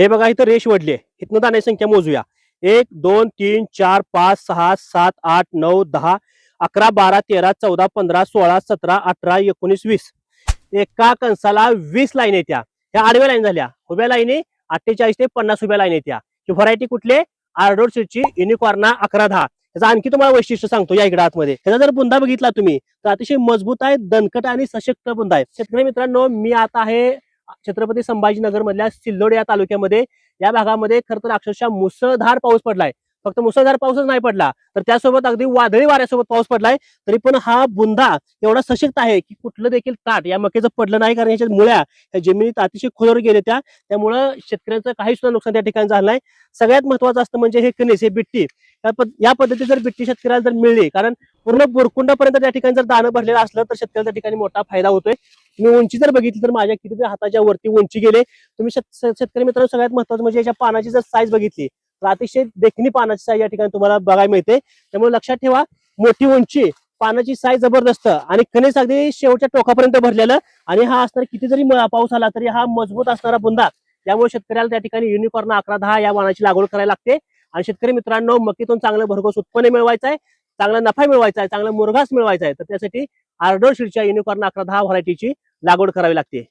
हे बघा इथं रेष वडली आहे. इथनं दाण्याची संख्या मोजूया. 1 2 3 4 5 6 7 8 9 10 11 12 13 14 15 16 17 18 19 20. एका कंसाला 20 लाईन येत्या. ह्या आडव्या लाईन झाल्या. उभ्या लाईनी 48 ते 50 उभ्या लाईन येत्या. ही व्हरायटी कुठली? आर्डोर सीडची युनिकॉर्ना 1110. त्याचं आणखी तुम्हाला वैशिष्ट्य सांगतो या इकडे आतमध्ये. त्याचा जर बुंदा बघितला तुम्ही तर अतिशय मजबूत आहे, दणकट आणि सशक्त बुंदा आहे. शेतकरी मित्रांनो, मी आता आहे छत्रपती संभाजीनगर मधल्या सिल्लोड या तालुक्यामध्ये. या भागामध्ये खरं तर अक्षरशः मुसळधार पाऊस पडलाय. फक्त मुसळधार पाऊसच नाही पडला तर त्यासोबत अगदी वादळी वाऱ्यासोबत पाऊस पडलाय. तरी पण हा बुंदा एवढा सशक्त आहे की कुठलं देखील ताट या मक्याचं पडलं नाही, कारण याच्या मुळ्या या जमिनीत अतिशय खोलवर गेल्या त्या. त्यामुळं शेतकऱ्यांचं काही सुद्धा नुकसान त्या ठिकाणी झालं नाही. सगळ्यात महत्वाचं असतं म्हणजे हे कणीस, हे बिट्टी. या पद्धतीत जर बिट्टी शेतकऱ्याला जर मिळली, कारण पूर्ण बुरकुंडापर्यंत त्या ठिकाणी जर दाणं भरलेलं असलं तर शेतकऱ्याला त्या ठिकाणी मोठा फायदा होतोय. तुम्ही उंची जर बघितली तर माझ्या किती हाताच्या वरती उंची गेले. तुम्ही शेतकरी मित्रांनो, सगळ्यात महत्वाचं म्हणजे याच्या पानाची जर साईज बघितली तर अतिशय देखणी पानाची साईज या ठिकाणी तुम्हाला बघायला मिळते. त्यामुळे लक्षात ठेवा, मोठी उंची, पानाची साईज जबरदस्त आणि कणीस अगदी शेवटच्या टोकापर्यंत भरलेलं. आणि हा असणार किती जरी पाऊस आला तरी हा मजबूत असणारा बुंदा. त्यामुळे शेतकऱ्याला त्या ठिकाणी युनिकॉर्ना 1110 या वाणाची लागवड करायला लागते. आणि शेतकरी मित्रांनो, मकीतून चांगलं भरघोस उत्पन्न मिळवायचं आहे, चांगला नफा मिळवायचा आहे, चांगला मुरघास मिळवायचा आहे, तर त्यासाठी आर्डोर सीडच्या युनिकॉर्ना 1110 व्हरायटीची लागवड करावी लागते.